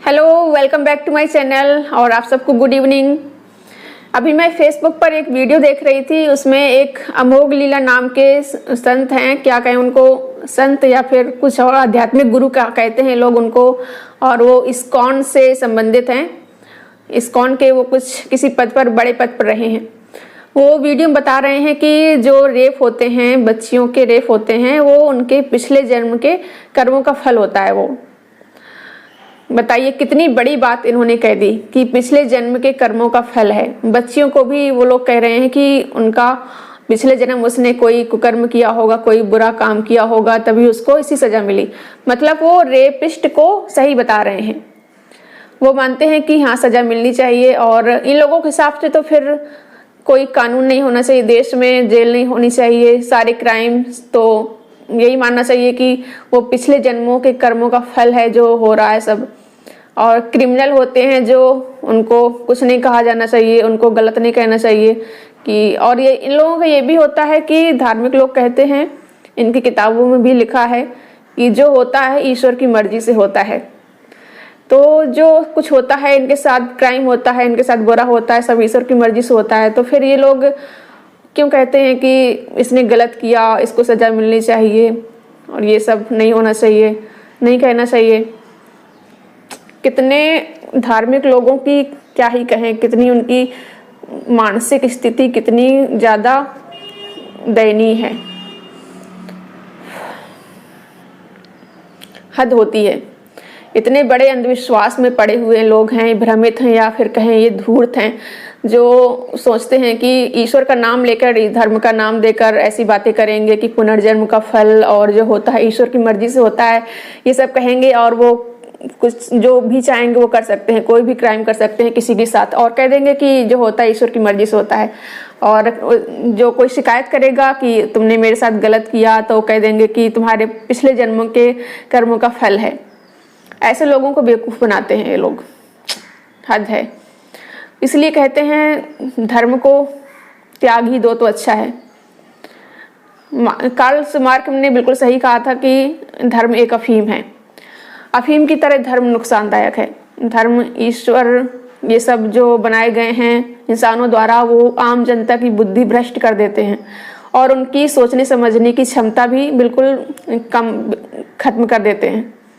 Hello, welcome back to my channel और आप सबको गुड इवनिंग। अभी मैं फेसबुक पर एक वीडियो देख रही थी, उसमें एक अमोघ लीला नाम के संत हैं, क्या कहें उनको, संत या फिर कुछ और आध्यात्मिक गुरु का कहते हैं लोग उनको, और वो इस्कॉन से संबंधित हैं। इस्कॉन के वो कुछ किसी पद पर, बड़े पद पर रहे हैं। वो वीडियो में बता रहे हैं कि जो रेप होते हैं, बच्चियों के रेप होते हैं, वो उनके पिछले जन्म के कर्मों का फल होता है। वो बताइए कितनी बड़ी बात इन्होंने कह दी कि पिछले जन्म के कर्मों का फल है। बच्चियों को भी वो लोग कह रहे हैं कि उनका पिछले जन्म उसने कोई कुकर्म किया होगा, कोई बुरा काम किया होगा, तभी उसको इसी सजा मिली। मतलब वो रेपिस्ट को सही बता रहे हैं। वो मानते हैं कि हाँ, सजा मिलनी चाहिए। और इन लोगों के हिसाब से तो फिर कोई कानून नहीं होना चाहिए देश में, जेल नहीं होनी चाहिए, सारे क्राइम तो यही मानना चाहिए कि वो पिछले जन्मों के कर्मों का फल है जो हो रहा है सब। और क्रिमिनल होते हैं जो, उनको कुछ नहीं कहा जाना चाहिए, उनको गलत नहीं कहना चाहिए कि। और ये इन लोगों का ये भी होता है कि धार्मिक लोग कहते हैं, इनकी किताबों में भी लिखा है कि जो होता है ईश्वर की मर्जी से होता है। तो जो कुछ होता है इनके साथ, क्राइम होता है इनके साथ, बुरा होता है, सब ईश्वर की मर्जी से होता है। तो फिर ये लोग क्यों कहते हैं कि इसने गलत किया, इसको सजा मिलनी चाहिए और ये सब नहीं होना चाहिए, नहीं कहना चाहिए। कितने धार्मिक लोगों की क्या ही कहें, कितनी उनकी मानसिक स्थिति कितनी ज़्यादा दयनीय है, हद होती है। इतने बड़े अंधविश्वास में पड़े हुए लोग हैं, भ्रमित हैं, या फिर कहें ये धूर्त हैं, जो सोचते हैं कि ईश्वर का नाम लेकर, धर्म का नाम देकर ऐसी बातें करेंगे कि पुनर्जन्म का फल और जो होता है ईश्वर की मर्जी से होता है, ये सब कहेंगे। और वो कुछ जो भी चाहेंगे वो कर सकते हैं, कोई भी क्राइम कर सकते हैं किसी के साथ, और कह देंगे कि जो होता है ईश्वर की मर्जी से होता है। और जो कोई शिकायत करेगा कि तुमने मेरे साथ गलत किया, तो कह देंगे कि तुम्हारे पिछले जन्मों के कर्मों का फल है। ऐसे लोगों को बेवकूफ़ बनाते हैं ये लोग, हद है। इसलिए कहते हैं धर्म को त्याग ही दो तो अच्छा है। कार्ल मार्क्स ने बिल्कुल सही कहा था कि धर्म एक अफीम है, अफीम की तरह धर्म नुकसानदायक है। धर्म, ईश्वर, ये सब जो बनाए गए हैं इंसानों द्वारा, वो आम जनता की बुद्धि भ्रष्ट कर देते हैं और उनकी सोचने समझने की क्षमता भी बिल्कुल कम खत्म कर देते हैं।